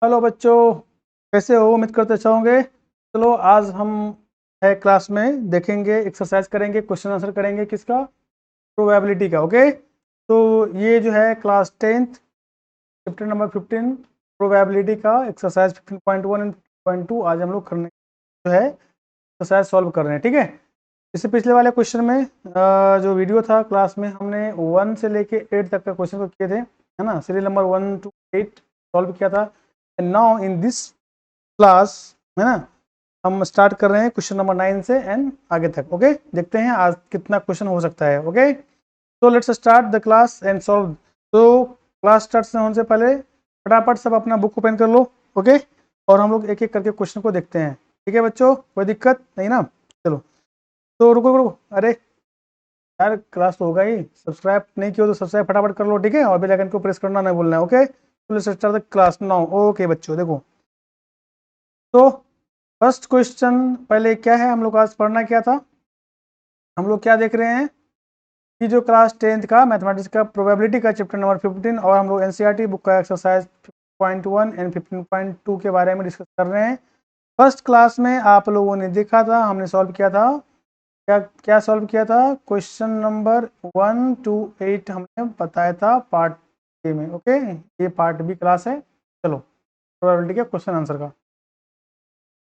Hello बच्चों, कैसे हो? उम्मीद करते अच्छा होंगे। चलो आज हम है क्लास में देखेंगे, एक्सरसाइज करेंगे, क्वेश्चन आंसर करेंगे किसका, प्रोबेबिलिटी का। ओके, तो ये जो है class 10th chapter number 15 probability का एक्सरसाइज 15.1 एंड 15.2 आज हम लोग करने जो है एक्सरसाइज सॉल्व कर रहे हैं। ठीक है, इससे पिछले वाले क्वेश्चन में जो वीडियो था क्लास में हमने 1 से लेके 8 तक का क्वेश्चन को किए थे, है ना। सीरियल नंबर 1 to 8 सॉल्व किया था। And now in this class, है ना, हम स्टार्ट कर रहे हैं क्वेश्चन नंबर 9 से एंड आगे तक। ओके, देखते हैं आज कितना क्वेश्चन हो सकता है। ओके, तो let's start the class and solve. तो क्लास स्टार्ट होने से पहले फटाफट सब अपना बुक ओपन कर लो। ओके, और हम लोग एक एक करके क्वेश्चन को देखते हैं। ठीक है बच्चों, कोई दिक्कत नहीं ना? चलो, तो रुको रुको, अरे यार क्लास तो होगा ही, सब्सक्राइब नहीं किया तो सब्सक्राइब फटाफट कर लो। ठीक है, और बेल आइकन को प्रेस करना नहीं भूलना है। ओके, तो let's start the class now. Okay बच्चों देखो, तो फर्स्ट क्वेश्चन पहले क्या है, हम लोग आज पढ़ना क्या था, हम लोग क्या देख रहे हैं कि जो क्लास 10th का मैथमेटिक्स का प्रोबेबिलिटी का चैप्टर नंबर 15 और हम लोग एनसीईआरटी बुक का एक्सरसाइज 15.1 एंड 15.2 के बारे में डिस्कस कर रहे हैं। फर्स्ट क्लास में आप लोगों ने देखा था, हमने सॉल्व किया था, क्या क्या सॉल्व किया था, क्वेश्चन नंबर 1 to 8 हमने बताया था पार्ट ए में। ओके, ये पार्ट बी क्लास है। चलो, प्रोबेबिलिटी के क्वेश्चन आंसर का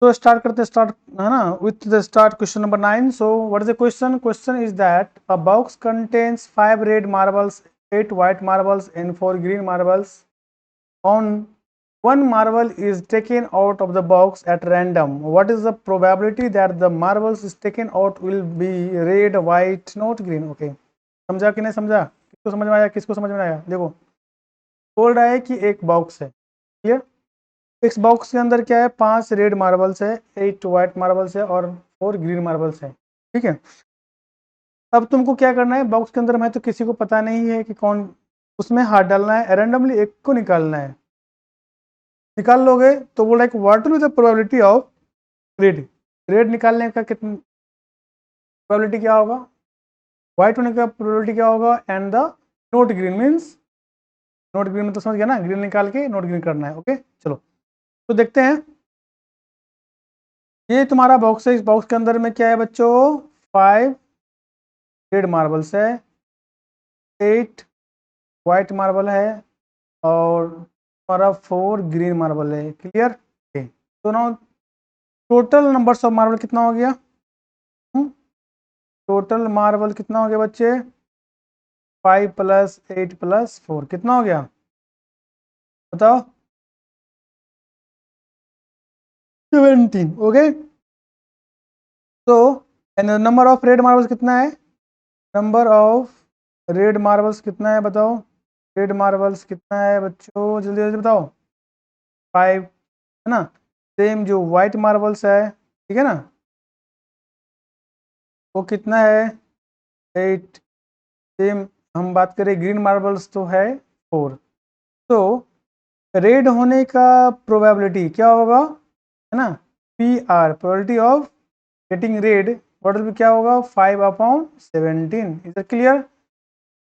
तो स्टार्ट करते, स्टार्ट है ना, with the start question number 9। So what is the question? Question is that a box contains 5 red marbles, 8 white marbles and 4 green marbles. On one marble is taken out of the box at random. What is the probability that the marbles is taken out will be red, white, not green? Okay, समझा कि नहीं समझा? किसको समझ में आया, किसको समझ में आया? देखो, बोल रहा है कि एक बॉक्स है, क्लियर। इस बॉक्स के अंदर क्या है, 5 रेड मार्बल्स है, 8 वाइट मार्बल्स है और 4 ग्रीन मार्बल्स है। ठीक है, अब तुमको क्या करना है, बॉक्स के अंदर में तो किसी को पता नहीं है कि कौन, उसमें हाथ डालना है, रैंडमली एक को निकालना है। निकाल लोगे तो बोल रहा है कि what will be the probability of red, red निकालने का कितना प्रोबेबिलिटी क्या होगा, व्हाइट होने का प्रोबेबिलिटी क्या होगा, and the note green means, note green में तो समझ गया ना, ग्रीन निकाल के नोट ग्रीन करना है। ओके चलो, तो देखते हैं। ये तुम्हारा बॉक्स है, इस बॉक्स के अंदर में क्या है बच्चों, 5 रेड मार्बल्स है, 8 वाइट मार्बल है और हमारा 4 ग्रीन मार्बल है। क्लियर? तो ना, टोटल नंबर्स ऑफ मार्बल कितना हो गया? टोटल मार्बल कितना हो गया बच्चे? 5 + 8 + 4 कितना हो गया, बताओ? 17। ओके, तो नंबर ऑफ रेड मार्बल्स कितना है, नंबर ऑफ रेड मार्बल्स कितना है बताओ? रेड मार्बल्स कितना है बच्चों, जल्दी जल्दी बताओ। 5, है ना। सेम जो वाइट मार्बल्स है, ठीक है ना, वो कितना है, 8। सेम हम बात करें ग्रीन मार्बल्स तो है 4। तो रेड होने का प्रोबेबिलिटी क्या होगा, है ना, PR probability of getting red, what will B क्या होगा, 5/17। Is it clear?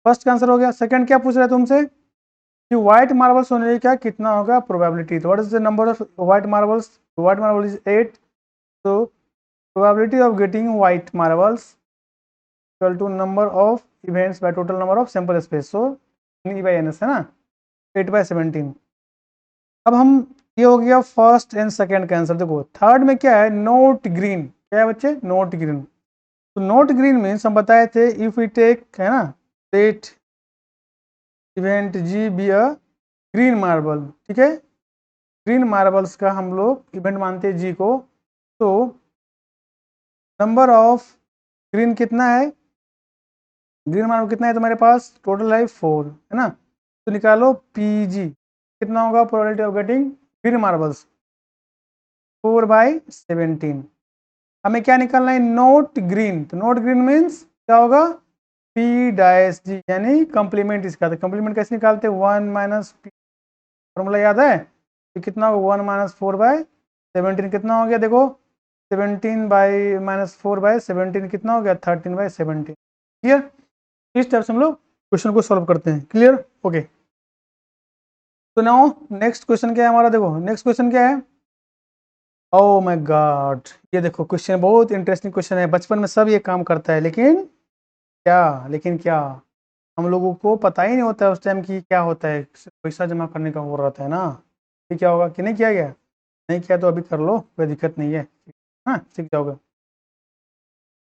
फर्स्ट का आंसर हो गया। सेकंड क्या पूछ रहा है तुमसे कि व्हाइट मार्बल्स होने का कितना होगा प्रोबेबिलिटी, तो what is the number of white marbles, white marble is 8। तो probability of getting white marbles equal to number of events by total number of sample space, so E/NS, है ना, 8/17। अब हम, ये हो गया फर्स्ट एंड सेकंड का answer. देखो थर्ड में क्या है, नोट ग्रीन, क्या है बच्चे, नोट ग्रीन। तो नोट ग्रीन मीन्स हम बताए थे, इफ वी टेक, है ना, let event G be a green marble, ठीक है, ग्रीन मार्बल्स का हम लोग इवेंट मानते हैं G को। तो नंबर ऑफ ग्रीन कितना है, ग्रीन मार्बल कितना है तुम्हारे पास, टोटल है 4, है ना। तो निकालो PG कितना होगा, probability of getting green marbles 4/17। हमें क्या निकालना है, नोट ग्रीन। तो नोट ग्रीन मीन्स क्या होगा, P-G, यानी कंप्लीमेंट इसका। तो कंप्लीमेंट कैसे निकालते हैं, 1 - P, फॉर्मूला याद है? तो कितना होगा, 1 - 4/17 कितना हो गया, देखो 17/-4/17 कितना हो गया, 13/17। क्लियर? इस टाइप से हम लोग क्वेश्चन को सॉल्व करते हैं। क्लियर? ओके, तो नाउ नेक्स्ट क्वेश्चन क्या है हमारा, देखो नेक्स्ट क्वेश्चन क्या है। ओह माय गॉड, ये देखो क्वेश्चन बहुत इंटरेस्टिंग क्वेश्चन है। बचपन में सब ये काम करता है, लेकिन क्या हम लोगों को पता ही नहीं होता है उस टाइम की क्या होता है। पैसा जमा करने का हो रहा है ना, ये क्या होगा कि नहीं किया गया, नहीं किया तो अभी कर लो, कोई दिक्कत नहीं है, हाँ सीख जाओगे।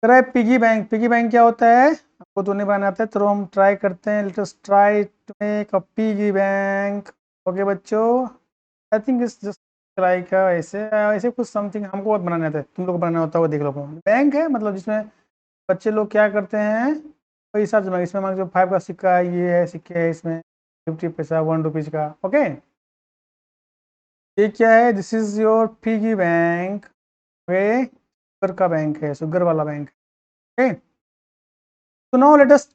कह पिगी बैंक, पिगी बैंक क्या होता है आपको तो नहीं बनाना आता है, तो हम ट्राई करते हैं। Let us try to make a piggy bank. Okay बच्चों, I think is just try का ऐसे ऐसे कुछ समथिंग हमको बनाने आता है, तुम लोग को बनाना होता है वो देख लो। बैंक है मतलब जिसमें बच्चे लोग क्या करते हैं, पैसा जमा, इसमें मान लो 5 का सिक्का है, ये है सिक्के है इसमें, 50 पैसा 1 रुपीज का। ओके, ये क्या है, this is your piggy bank. Okay, sugar का बैंक है, शुगर वाला bank. Okay, so now let us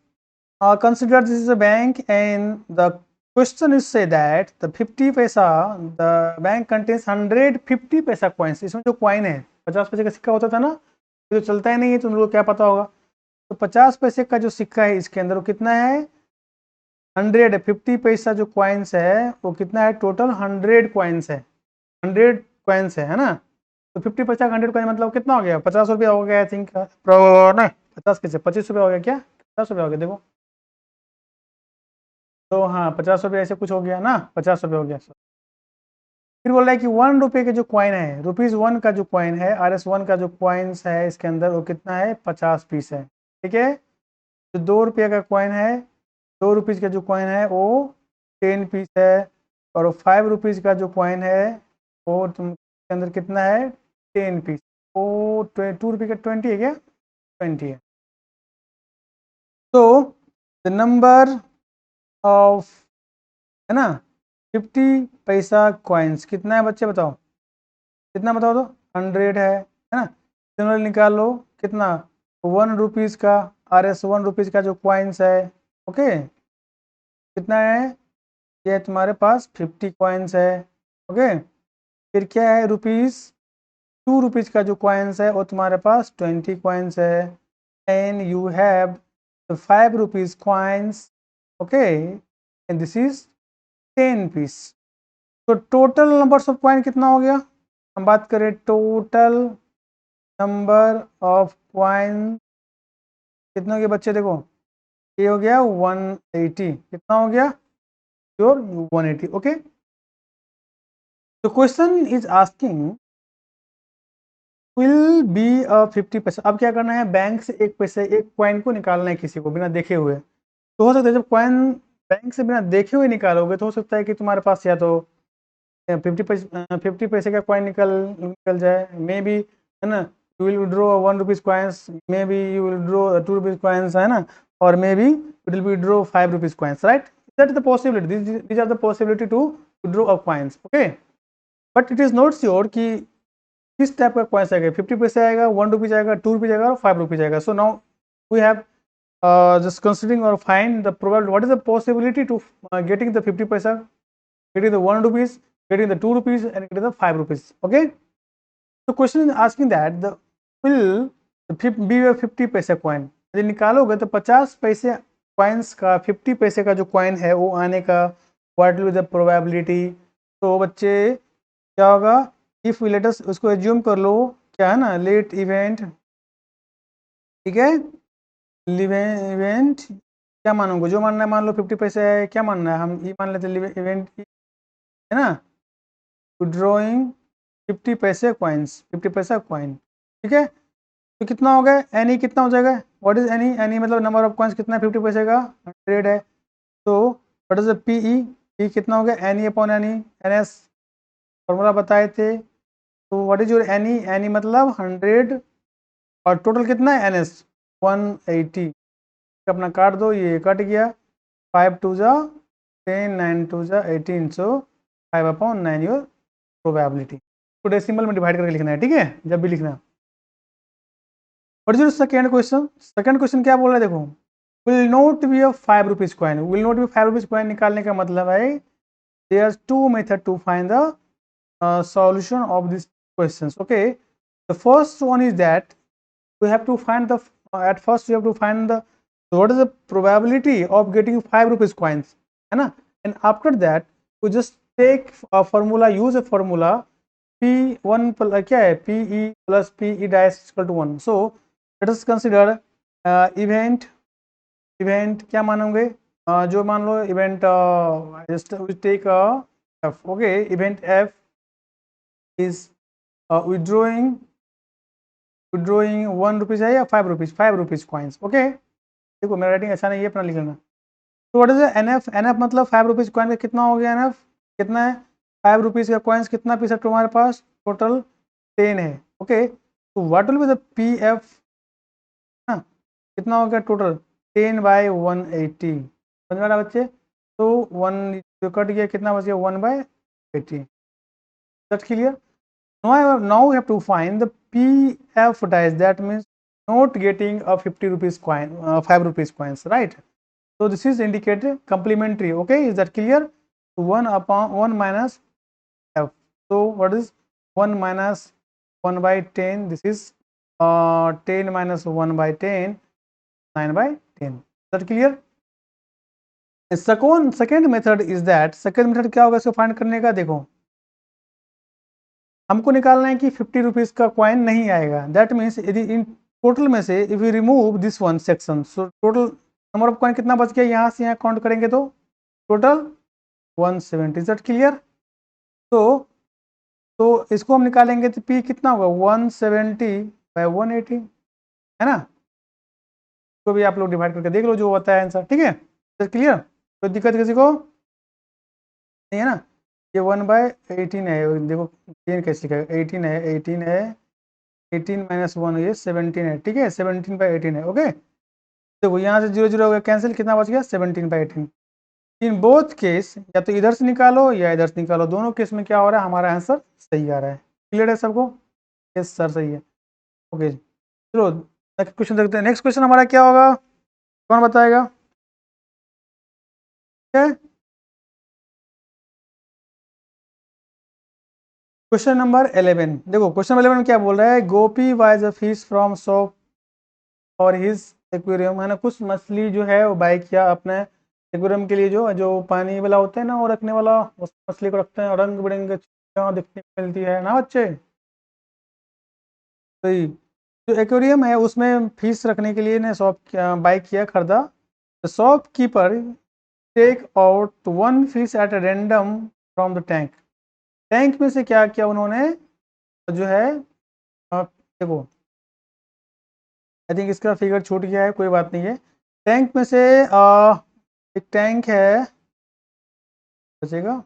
consider this is a bank, and the question is say that the 50 पैसा, the bank contains 150 पैसा coins। इसमें जो coin है 50 पैसे का सिक्का होता था ना, ये तो चलता ही नहीं है, तुम लोग को क्या पता होगा। तो 50 पैसे का जो सिक्का है इसके अंदर वो कितना है, 100 50 पैसा जो कॉइन्स है वो कितना है, टोटल 100 कॉइन्स है, 100 कॉइन्स है ना। तो 50 पैसा 100 कॉइन मतलब कितना हो गया, 50 रुपया हो गया आई थिंक, नहीं 50 कैसे, 25 रुपया हो गया क्या, 50 रुपया हो गया देखो। तो हाँ 50 रुपये ऐसे कुछ हो गया ना, 50 रुपये हो गया। फिर बोल रहा है कि 1 रुपये के जो कॉइन है, ₹1 का जो कॉइन है, RS1 का जो कॉइन्स है इसके अंदर वो कितना है, 50 पीस है। ठीक है, जो 2 रुपये का कॉइन है, 2 रुपीज़ का जो कॉइन है वो 10 पीस है, और 5 रुपीज़ का जो कॉइन है वो के अंदर कितना है, 10 पीस। वो 2 रुपये का 20 है क्या, 20 है। तो द नंबर ऑफ, है ना, 50 पैसा कॉइन्स कितना है बच्चे बताओ, कितना बताओ तो, 100 है ना। जनरल निकाल लो कितना, 1 रुपीज़ का, RS1 रुपीज़ का जो कॉइन्स है, ओके कितना है, ये तुम्हारे पास 50 कॉइन्स है। ओके, फिर क्या है, ₹2 रुपीज़ का जो कॉइन्स है वो तुम्हारे पास 20 कॉइन्स है, and you have 5 rupees coins. Okay, and this is 10 piece. तो टोटल नंबर ऑफ कॉइन कितना हो गया, हम बात करें टोटल नंबर ऑफ कॉइन कितना हो गया बच्चे, देखो ये हो गया 180, कितना हो गया योर 180। ओके, तो question is asking will be a 50 पैसा। अब क्या करना है, बैंक से एक पैसे, एक कॉइन को निकालना है किसी को बिना देखे हुए। तो हो सकता है जब कॉइन बैंक से बिना देखे हुए निकालोगे तो हो सकता है कि तुम्हारे पास या तो 50 पैसे का कॉइन निकल निकल जाए, मे बी, है ना। You will withdraw 1 rupees coins, maybe you will withdraw 2 rupees coins, है ना, और maybe it will withdraw 5 rupees coins, right. That is the possibility, these are the possibility to withdraw of coins. Okay, but it is not sure कि किस type का coins आएगा, 50 पैसे आएगा, 1 rupees आएगा, 2 रुपीज़ आएगा और 5 रुपीज़ आएगा। So now we have just considering or find the probability, what is the possibility to getting the 50 paisa, getting the 1 rupees, getting the 2 rupees and getting the 5 rupees. Okay, so question is asking that the will be a 50 पैसा coin, यदि निकालोगे तो 50 पैसे coins का 50 पैसे का जो coin है वो आने का, व्हाट विल द प्रोबेबिलिटी। तो बच्चे क्या होगा, इफ लेटस उसको एज्यूम कर लो, क्या है ना, लेट इवेंट, ठीक है, इवेंट क्या मानोगे, जो मानना है मान लो, 50 पैसे है, क्या मानना है, हम ये मान लेते हैं इवेंट, है ना, विड्रॉइंग 50 पैसे कॉइन्स, 50 पैसा कॉइन। ठीक है, तो कितना हो गया, एनी कितना हो जाएगा, व्हाट इज एनी, एनी मतलब नंबर ऑफ कॉइन्स कितना है, 50 पैसे का 100 है। तो what is the P E, P कितना हो गया, N E upon N E, NS formula बताए थे। तो what is your N E, N E मतलब 100, और टोटल कितना है NS 180, अपना काट दो, ये कट गया, 5 2 जा 10, 9 2 जा 18, सो 5/9 योर प्रोबेबिलिटी। तो डेसिमल में डिवाइड करके लिखना है, ठीक है, जब भी लिखना। What is your second question, second question क्या बोल रहा है देखो, will not be a 5 rupees coin, will not be 5 rupees coin निकालने का मतलब है there are 2 method to find the solution of this questions. Okay, the first one is that we have to find the at first we have to find the, so what is the probability of getting 5 rupees coins, है ना, and after that तो just take formula, use a formula P1 क्या है, PE plus PE dash equal to 1. So let us consider event, event क्या मानोगे, जो मान लो event just take F. Okay, event F is withdrawing, withdrawing 1 rupees है या 5 रुपीज़, 5 रुपीज़ कॉइन्स. ओके, देखो मेरा राइटिंग अच्छा नहीं है, अपना लिख लेना. तो what is N F, N F मतलब 5 रुपीज़ कॉइन का कितना हो गया, एन एफ कितना है, 5 रुपीज़ का कॉइन्स कितना पीस है तुम्हारे पास, टोटल 10 है. ओके, तो what will be the P F, कितना हो गया टोटल, 10/180. समझ में आ रहा बच्चे, तो 1 जो कट गया कितना बच गया, 1/80. That clear. Now we have to find the PF dash, that means not getting a 50 rupees coin, 5 rupees coins, right? So this is indicated complementary. Okay, is that clear? 1 upon 1 minus F. So what is 1 minus 1 by 10? This is 10 minus 1 by 10, 9/10. Is that clear? Second method is that, second method क्या होगा इसको find करने का, देखो हमको निकालना है कि 50 रुपीज़ का कॉइन नहीं आएगा. दैट मीन्स यदि इन टोटल में से if you remove this one section, so total number of coin कितना बच गया, यहाँ से यहाँ काउंट करेंगे तो टोटल 170. Is that clear. तो इसको हम निकालेंगे तो पी कितना होगा, 170/180 है ना. तो भी आप लोग डिवाइड करके देख लो जो होता है आंसर. ठीक है, क्लियर, कोई दिक्कत किसी को नहीं है ना. ये 1/18 है, देखो 10 कैसे लिखा है, 18 है, 18 है, 18 माइनस 1 ये 17 है. ठीक है, 17/18 है. ओके, देखो यहाँ से 0 0 हो गया कैंसिल, कितना बच गया, 17/18. इन बोथ केस या तो इधर से निकालो या इधर से निकालो, दोनों केस में क्या हो रहा है, हमारा आंसर सही आ रहा है. क्लियर है सबको, यस सर सही है. ओके, चलो नेक्स्ट क्वेश्चन देखते हैं. नेक्स्ट क्वेश्चन हमारा क्या होगा, कौन बताएगा. Question number 11. देखो क्वेश्चन नंबर 11 में क्या बोल रहा है, Gopi buys a fish from shop और हिज एक्वेरियम, है ना. कुछ मछली जो है वो बाई किया अपने एक्वेरियम के लिए, जो जो पानी वाला होता है ना, वो रखने वाला, उस मछली को रखते हैं, रंग बिरंगे चीज़ें देखने को मिलती है ना बच्चे. तो जो एक्वेरियम है उसमें फिश रखने के लिए ने शॉप बाई किया, खरीदा. The shopkeeper take out 1 fish at random from the tank. Tank में से क्या किया उन्होंने, जो है देखो आई थिंक इसका फिगर छूट गया है, कोई बात नहीं है. टैंक में से एक टैंक है, बचेगा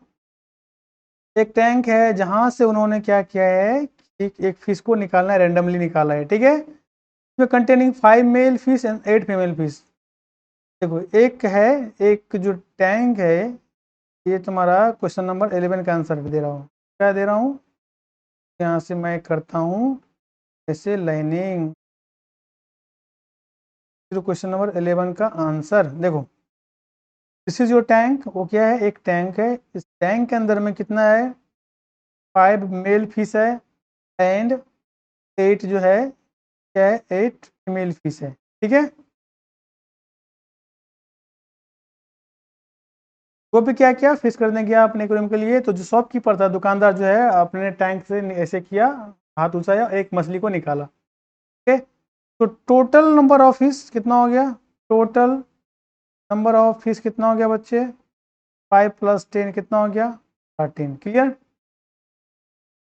एक टैंक है जहां से उन्होंने क्या किया है कि एक फिश को निकालना है, रेंडमली निकाला है. ठीक है, इसमें containing 5 male fish and 8 female fish. देखो एक है, एक जो टैंक है, ये तुम्हारा क्वेश्चन नंबर 11 का आंसर दे रहा हूँ. क्या दे रहा हूँ, यहाँ से मैं करता हूँ ऐसे लाइनिंग. क्वेश्चन नंबर 11 का आंसर देखो, दिस इज योर टैंक. वो क्या है, एक टैंक है. इस टैंक के अंदर में कितना है, 5 मेल फिश है एंड 8 जो है क्या है, 8 फीमेल फिश है. ठीक है, वो भी क्या किया, फिश करने गया अपने एक्वेरियम के लिए. तो जो शॉपकीपर था, दुकानदार जो है, अपने टैंक से ऐसे किया, हाथ उठाया, एक मछली को निकाला. ठीक है, तो टोटल नंबर ऑफ फिश कितना हो गया, टोटल नंबर ऑफ फिश कितना हो गया बच्चे, 5 + 10 कितना हो गया, 13. Clear.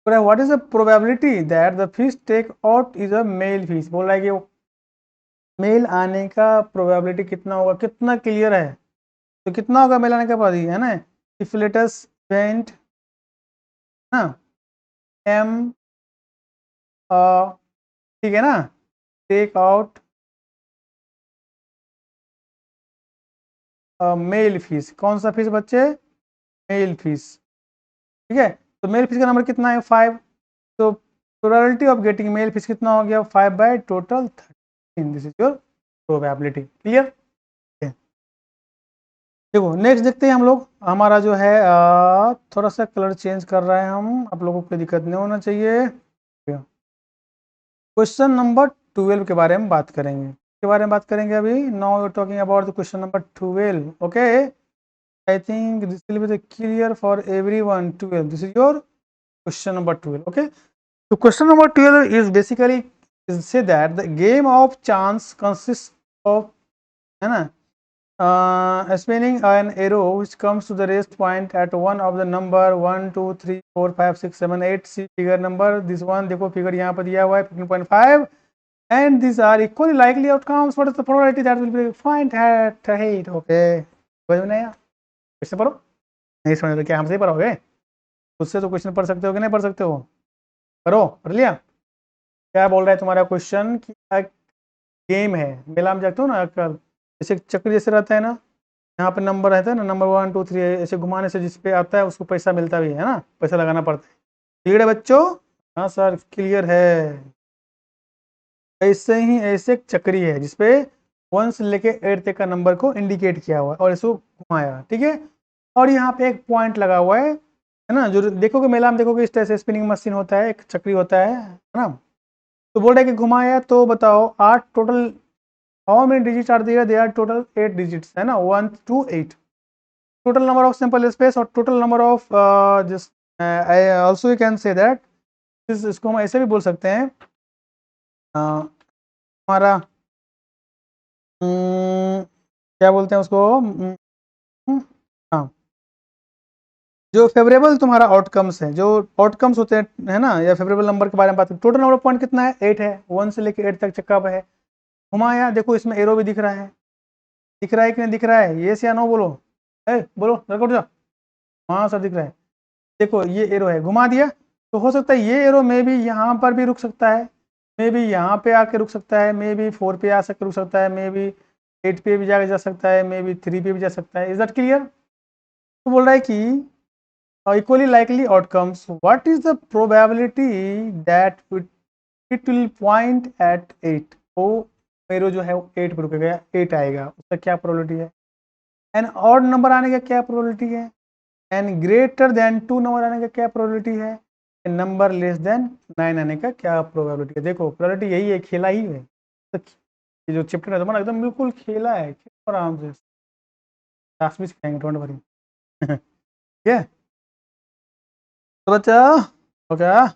What is the probability that the fish take out is a male fish. बोल रहा है कि मेल आने का प्रोबेबिलिटी कितना होगा, कितना क्लियर है. तो कितना होगा मेल आने के बाद ही, है ना. इफ लेटस इवेंट ना एम, ठीक है ना, टेक आउट मेल फिश. कौन सा फिश बच्चे, मेल फिश. ठीक है, तो मेल फिश का नंबर कितना है, 5. तो probability of getting male fish कितना हो गया, 5/टोटल 13. This is your probability. Clear. देखो नेक्स्ट देखते हैं हम लोग, हमारा जो है थोड़ा सा कलर चेंज कर रहे हैं हम, आप लोगों को कोई दिक्कत नहीं होना चाहिए. क्वेश्चन नंबर 12 के बारे में बात करेंगे, के बारे में बात करेंगे अभी. Now we are talking about the question number 12. Okay, I think this will be the clear for everyone. 12. This is your question number 12. Okay. So question number 12 is basically say that the game of chance consists of, है ना, spinning an arrow which comes to the rest point at one of the number 1 2 3 4 5 6 7 8. See figure number, this one देखो figure यहाँ पर दिया हुआ है 15.5 and these are equally likely outcomes. What is the probability that will be find at 8? Okay, समझ में आया? Question पढ़ो, नहीं समझ तो क्या हमसे ही पढ़ोगे? उससे तो क्वेश्चन पढ़ सकते हो कि नहीं पढ़ सकते हो? करो, पढ़ लिया? क्या बोल रहा है तुम्हारा क्वेश्चन कि गेम है, मेला में जाते हो ना आजकल, जैसे चक्र जैसे रहता है ना, यहाँ पे नंबर रहता है ना, नंबर 1 2 3 ऐसे घुमाने से जिस पे आता है उसको पैसा मिलता भी है ना, पैसा लगाना पड़ता है। क्लियर है बच्चों? हाँ सर क्लियर है। ऐसे ही ऐसे एक चक्री है जिसपे 1 से लेके 8 तक का नंबर को इंडिकेट किया हुआ है और इसको घुमाया, ठीक है। और यहाँ पे एक पॉइंट लगा हुआ है ना, जो देखोगे मेला में देखोगे इस तरह से स्पिनिंग मशीन होता है, एक चक्री होता है ना। तो बोल रहा है कि घुमाया, तो बताओ 8 total, how many digits are there? They are total 8 digits, है ना, 1 to 8। Total number of sample space और टोटल नंबर ऑफ जिस also you can say that, इसको हम ऐसे भी बोल सकते हैं हमारा क्या बोलते हैं उसको, हाँ, जो फेवरेबल तुम्हारा आउटकम्स है, जो आउटकम्स होते हैं, है ना, या फेवरेबल नंबर के बारे में बात करें, टोटल नंबर ऑफ पॉइंट कितना है? 8 है, 1 से लेकर 8 तक चक्का पे है। घुमाया, देखो इसमें एरो भी दिख रहा है, दिख रहा है कि नहीं दिख रहा है? ये या नो बोलो, बोलो रिकॉर्ड जा। हाँ सर दिख रहा है, देखो ये एरो है, घुमा दिया, तो हो सकता है ये एरो मे भी यहाँ पर भी रुक सकता है, मे भी यहाँ पे आके रुक सकता है, मे भी 4 पे आ सककर रुक सकता है, मे भी 8 पे भी जा सकता है, मे बी 3 पे भी जा सकता है। Is that clear? तो बोल रहा है कि equally likely outcomes, what is the probability that it will point at 8? तो एरो जो है 8 पर रुकेगा, 8 आएगा, उसका क्या प्रोबेबिलिटी है? एन ऑड नंबर आने का क्या प्रोबेबिलिटी है? एन ग्रेटर देन 2 नंबर आने का क्या प्रोबेबिलिटी है? एन नंबर लेस देन 9 आने का क्या प्रोबेबिलिटी है? देखो प्रोबेबिलिटी यही है, खेला ही है। तो ये जो चैप्टर है तुम्हारा एकदम बिल्कुल खेला है, आराम से क्लास भी सिखाएंगे, डोंट वरी। ठीक है तो बच्चा, ओके,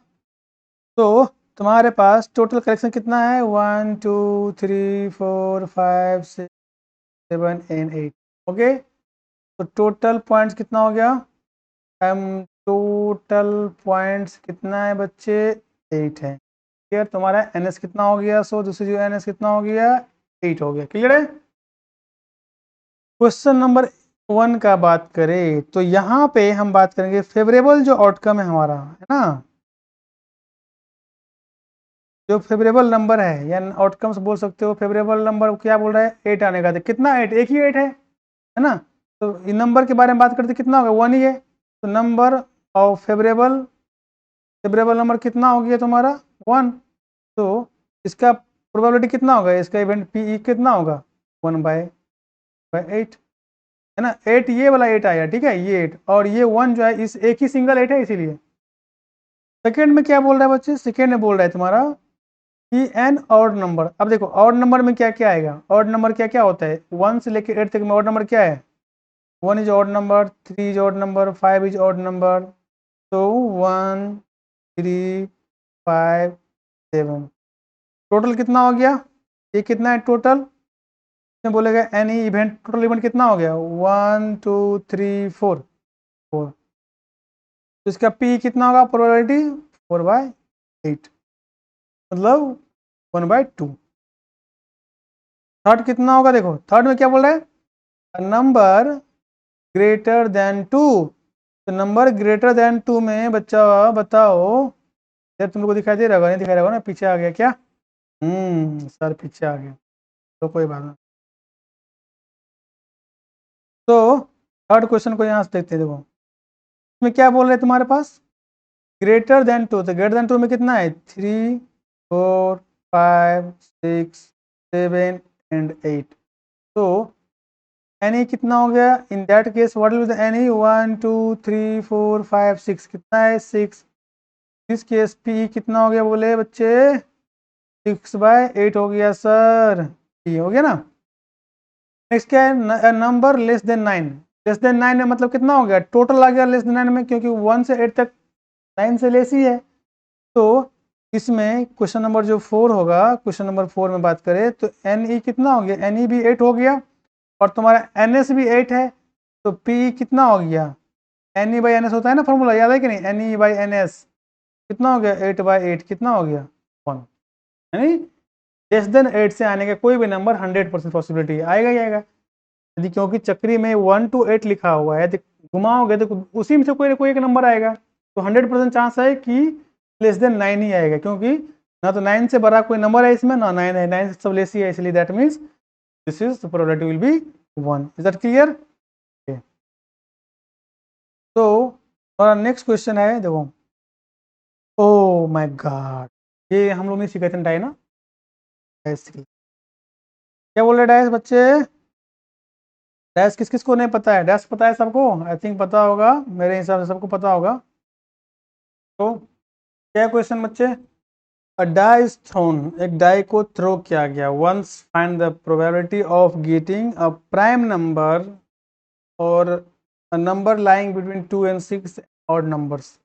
तो तुम्हारे पास टोटल कलेक्शन कितना है? 1 2 3 4 5 6 7 एंड 8। ओके, तो टोटल पॉइंट्स कितना हो गया? टोटल पॉइंट्स कितना है बच्चे? 8 है। क्लियर? तुम्हारा एनएस कितना हो गया? सो दूसरी जो एनएस कितना हो गया? 8 हो गया। क्लियर है? क्वेश्चन नंबर 1 का बात करें तो यहाँ पे हम बात करेंगे फेवरेबल जो आउटकम है हमारा, है ना, जो फेवरेबल नंबर है या आउटकम्स बोल सकते हो। फेवरेबल नंबर क्या बोल रहा है? 8 आने का। तो कितना 8? एक ही 8 है ना। तो इन नंबर के बारे में बात करते कितना होगा? 1 ही है। तो नंबर ऑफ फेवरेबल नंबर कितना हो गया तुम्हारा? 1। तो इसका प्रोबेबिलिटी कितना होगा? इसका इवेंट पी कितना होगा? 1/8, है ना। 8 ये वाला 8 आया, ठीक है, ये 8 और ये 1 जो है, इस एक ही सिंगल 8 है इसीलिए। सेकेंड में क्या बोल रहा है बच्चे? सेकेंड में बोल रहा है तुम्हारा कि एन ऑड नंबर। अब देखो ऑड नंबर में क्या क्या आएगा? ऑड नंबर क्या क्या होता है? 1 से लेकर 8 तक में ऑड नंबर क्या है? 1 is odd number, 3 is odd number, 5 is odd number. तो 1 3 5 7 टोटल कितना हो गया? ये कितना है टोटल? बोलेगा एनी इवेंट, टोटल इवेंट कितना हो गया? 1 2 3 4 4। तो इसका पी कितना होगा? प्रोबेबिलिटी 4/8, मतलब 1/2। थर्ड कितना होगा? देखो थर्ड में क्या बोल रहा है? Number greater than 2। तो नंबर ग्रेटर देन 2 में बच्चा बताओ, जब तुम लोग को दिखाई दे रहा होगा, नहीं दिखाई रहा होगा ना, पीछे आ गया क्या? सर पीछे आ गया, तो कोई बात नहीं। तो थर्ड क्वेश्चन को यहाँ से देखते हैं। देखो इसमें क्या बोल रहे हैं तुम्हारे पास? Greater than 2। तो ग्रेटर देन 2 में कितना है? 3 4 5 6 7 एंड 8। तो एनी कितना हो गया? इन that case what will be the any? 1 2 3 4 5 6 कितना है? 6। इस केस पी कितना हो गया बोले बच्चे? 6/8 हो गया सर, ये हो गया ना। नेक्स्ट क्या है? Number less than 9। Less than 9 में मतलब कितना हो गया, टोटल आ गया लेस देन 9 में, क्योंकि 1 से 8 तक 9 से लेस ही है। तो इसमें क्वेश्चन नंबर जो 4 होगा, क्वेश्चन नंबर 4 में बात करें तो एन ई कितना हो गया, एन ई भी 8 हो गया और तुम्हारा एन एस भी 8 है, तो पी कितना हो गया, N E by N S होता है ना फॉर्मूला, याद है कि नहीं, N E by N S कितना हो गया, 8/8 कितना हो गया 1, यानी लेस देन 8 से आने का कोई भी नंबर 100% पॉसिबिलिटी आएगा ही आएगा। यदि क्योंकि चक्री में 1 to 8 लिखा हुआ है, तो घुमाओगे तो उसी में से कोई ना कोई एक नंबर आएगा, तो 100% चांस है कि लेस देन 9 ही आएगा, क्योंकि ना तो 9 से बड़ा कोई नंबर है इसमें, ना 9 है, 9 से सब लेस ही है, इसलिए that means this is the probability will be 1। Is that clear? तो हमारा नेक्स्ट क्वेश्चन है, देखो, ओ माय गॉड, ये हम लोग ने सीखा था डाई ना, डैश क्या बोल रहे डैश बच्चे, डैश किस किस को नहीं पता है, डैश पता है सबको, आई थिंक पता होगा, मेरे हिसाब से सबको पता होगा। तो क्या क्वेश्चन बच्चे, अ डाई इज थ्रोन, एक डाई को थ्रो किया गया, once find the probability of getting a prime number or a number lying between 2 and 6 odd numbers.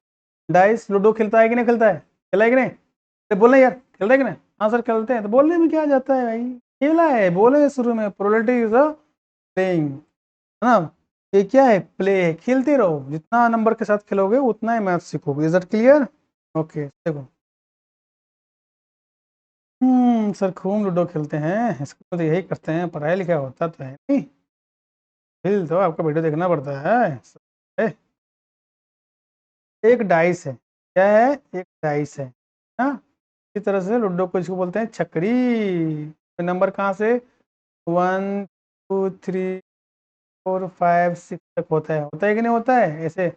Dice ludo खेलता है कि नहीं खेलता है, खेला है कि नहीं, तो बोलना यार खेलता है कि नहीं, हाँ सर खेलते हैं, तो बोलने में क्या जाता है भाई, खेला है, बोले शुरू में, प्रोबेबिलिटी इज अ प्लेइंग, है ना, ये क्या है, प्ले है, खेलते रहो, जितना नंबर के साथ खेलोगे उतना ही मैथ सीखोगे। Is that clear? ओके देखो, सर खूब लूडो खेलते हैं, स्कूल में तो यही करते हैं, पढ़ाई लिखाई होता तो है नहीं, फिर तो आपका वीडियो देखना पड़ता है। एक डाइस है, क्या है, एक डाइस है ना, इसी तरह से लूडो को इसको बोलते हैं छकरी, नंबर कहाँ से, 1 2 3 4 5 6 तक होता है कि नहीं होता है, ऐसे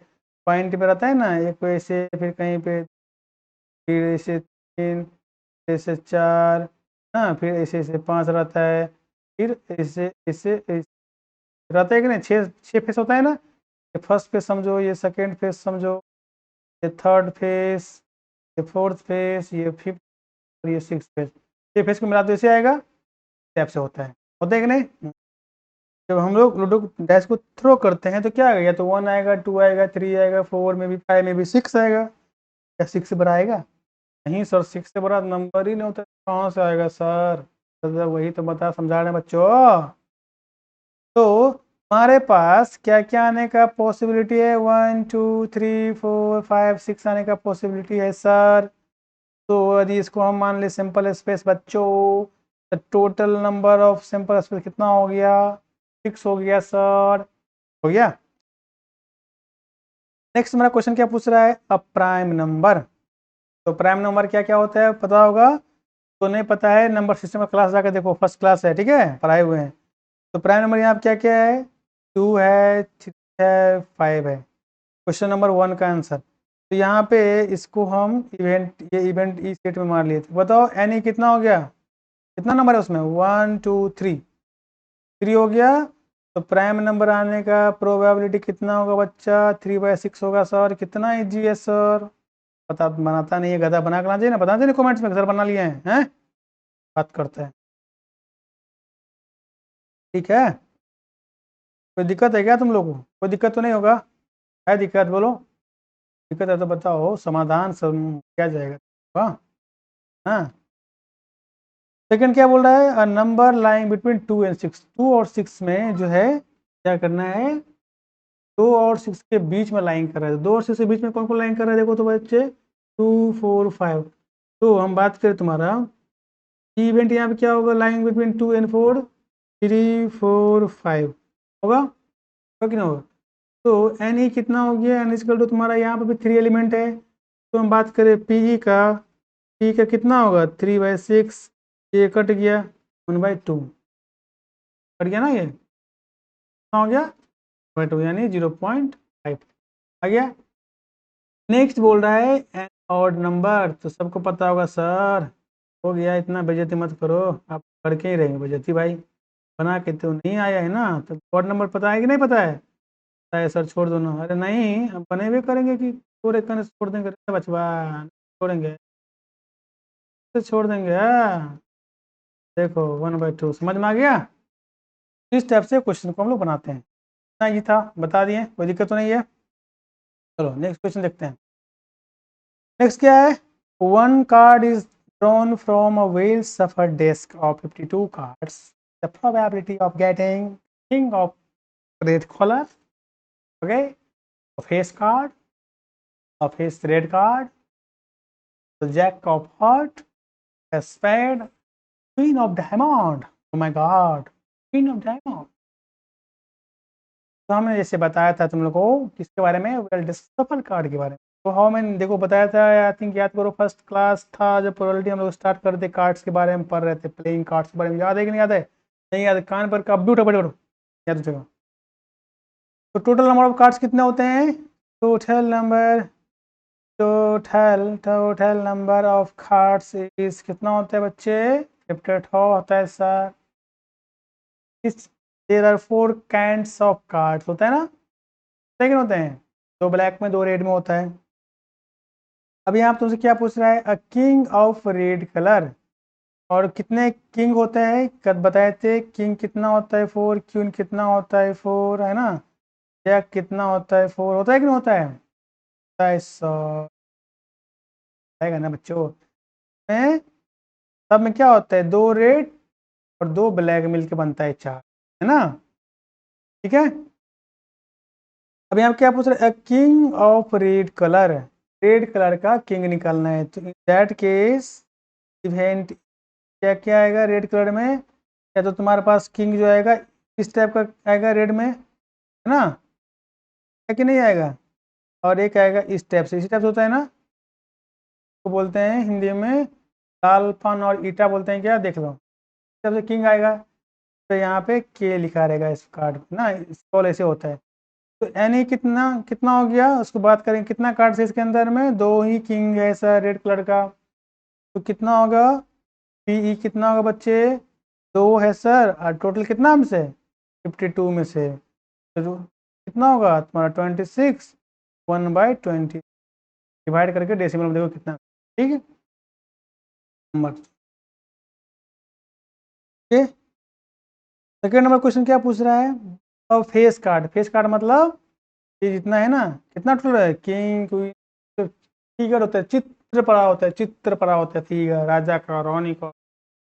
पॉइंट पे रहता है ना, एक पे ऐसे, फिर कहीं पे, फिर ऐसे 3, ऐसे 4, हाँ फिर ऐसे ऐसे 5 रहता है, फिर ऐसे ऐसे ऐसे रहता है कि नहीं, 6 फेस होता है ना, ये फर्स्ट फेस समझो, ये सेकेंड फेस समझो, ये थर्ड फेस, ये फोर्थ फेस, ये फिफ्थ और ये सिक्स फेस, ये फेस को मिला तो ऐसे आएगा, टैप से होता है कि नहीं। जब हम लोग लूडो डैश को थ्रो करते हैं तो क्या आएगा, या तो 1 आएगा, 2 आएगा, 3 आएगा, 4 में भी, 5 में भी, 6 आएगा, क्या 6 से बड़ा आएगा, नहीं सर 6 से बड़ा नंबर ही नहीं होता, कहाँ से आएगा सर, तो वही तो बता समझा रहे हैं बच्चों। तो हमारे पास क्या क्या आने का पॉसिबिलिटी है, 1 2 3 4 5 6 आने का पॉसिबिलिटी है सर। तो यदि इसको हम मान ले सिंपल स्पेस बच्चों, तो total number of simple space कितना हो गया, 6 हो गया सर, हो गया। नेक्स्ट हमारा क्वेश्चन क्या पूछ रहा है, अ प्राइम नंबर, तो प्राइम नंबर क्या क्या होता है पता होगा, तो नहीं पता है नंबर सिस्टम का क्लास जाकर देखो, फर्स्ट क्लास है, ठीक है, पढ़ाए हुए हैं। तो प्राइम नंबर यहाँ पे क्या क्या है, 2 है, 3 है, 5 है, क्वेश्चन नंबर 1 का आंसर। तो यहाँ पे इसको हम इवेंट, ये इवेंट ई सेट में मार लिए थे, बताओ एन ई कितना हो गया, कितना नंबर है उसमें, 1 2 3 हो गया, तो प्राइम नंबर आने का प्रोबेबिलिटी कितना होगा बच्चा, 3/6 होगा सर, कितना इजी है सर, पता बनाता नहीं है गधा, बना करना चाहिए ना, बताते नहीं कमेंट्स में सर बना लिए हैं, बात करते हैं, ठीक है, कोई दिक्कत है क्या तुम लोगों को, कोई दिक्कत तो नहीं होगा, है दिक्कत बोलो, दिक्कत है तो बताओ, समाधान सब क्या जाएगा, हाँ हाँ। सेकंड क्या बोल रहा है, अ नंबर लाइंग बिटवीन 2 and 6, 2 और 6 में जो है क्या करना है, 2 और 6 के बीच में लाइन कर रहा है, 2 और 6 के बीच में कौन कौन लाइन कर रहा है देखो तो बच्चे, 2 4 5, तो हम बात करें तुम्हारा इवेंट यहाँ पे क्या होगा, लाइन बिटवीन 2 and 4, 3 4 5 होगा, कि ना होगा। तो एन ई कितना हो गया, एन इजकल टू तुम्हारा यहाँ पे भी 3 एलिमेंट है, तो हम बात करें पी ई का, पी का कितना होगा, 3/6, ये कट गया, 1/2 कट गया ना, ये कितना हो गया, 1/2 यानी 0.5 आ गया। नेक्स्ट बोल रहा है एन ऑड नंबर, तो सबको पता होगा सर, हो गया, इतना बेइज्जती मत करो, आप करके ही रहेंगे बेइज्जती भाई, बना के तो नहीं आया है ना, तो ऑड नंबर पता है कि नहीं पता है, पता है सर छोड़ दो ना, अरे नहीं हम बने हुए करेंगे कि पूरे करने से छोड़ देंगे, अरे बचवा छोड़ेंगे, तो छोड़ देंगे, देखो 1/2 समझ में आ गया, इस टाइप से क्वेश्चन को हम लोग बनाते हैं। इतना ही था, बता दिए, कोई दिक्कत तो नहीं है। चलो नेक्स्ट क्वेश्चन देखते हैं। नेक्स्ट क्या है, one card is drawn from a well shuffled deck of 52 cards, the probability of getting king of red colour, okay, of ace card, of ace red card, the jack of heart, a spade, queen of diamond, oh my god, queen of diamond। तो हमने जैसे बताया था तुम लोग को किसके बारे में, वेल सफल कार्ड के बारे में। तो हाउ मैंने देखो बताया था, आई थिंक याद करो फर्स्ट क्लास था जब प्रोबेबिलिटी हम लोग स्टार्ट करते कार्ड्स के बारे में पढ़ रहे थे, प्लेइंग कार्ड्स के बारे में, याद है कि नहीं याद है? नहीं याद, कान पर कंप्यूटर पढ़ो, याद रखो। तो टोटल नंबर ऑफ कार्ड्स कितने होते हैं, total number, total number of cards is कितना होता है बच्चे, 52 होता है sir. Is there are 4 kinds of cards, होता है ना, लेकिन होते हैं, दो ब्लैक में दो रेड में होता है। अब यहाँ तुमसे क्या पूछ रहा है, a king of red colour, और कितने किंग होते हैं, कद बताए थे, किंग कितना होता है 4, क्वीन कितना होता है 4, है ना, जैक कितना होता है 4, होता है कि नहीं होता है, होता है सर, आएगा ना बच्चों में। सब में क्या होता है, दो रेड और दो ब्लैक मिलके बनता है 4, है ना, ठीक है। अब यहाँ क्या पूछ रहे हैं, king of red colour, red colour का किंग निकालना है, तो इन दैट केस इवेंट क्या क्या आएगा रेड कलर में, या तो तुम्हारे पास किंग जो आएगा इस टाइप का आएगा रेड में, है ना, है कि नहीं आएगा, और एक आएगा इस टाइप से, इसी टाइप से होता है ना, तो बोलते हैं हिंदी में लालपन और ईटा बोलते हैं क्या, देख लो, इस टाइप से किंग आएगा, तो यहाँ पे के लिखा रहेगा इस कार्ड पे ना, स्क्रॉल ऐसे होता है। तो यानी कितना कितना हो गया, उसको बात करें कितना कार्ड है इसके अंदर में, दो ही किंग है सर रेड कलर का, तो कितना होगा, पी कितना होगा बच्चे, दो है सर, और टोटल कितना हमसे 52 में से, तो कितना होगा तुम्हारा 26, 1/20 डिवाइड करके डेसिमल में देखो कितना, ठीक है नंबर। सेकेंड नंबर क्वेश्चन क्या पूछ रहा है, अब फेस कार्ड, फेस कार्ड मतलब ये जितना है ना, कितना टोटल है, किंग क्वीन, फिगर होता है, चित्र पड़ा होता है, चित्र पड़ा होता है, फिगर राजा का, रानी का,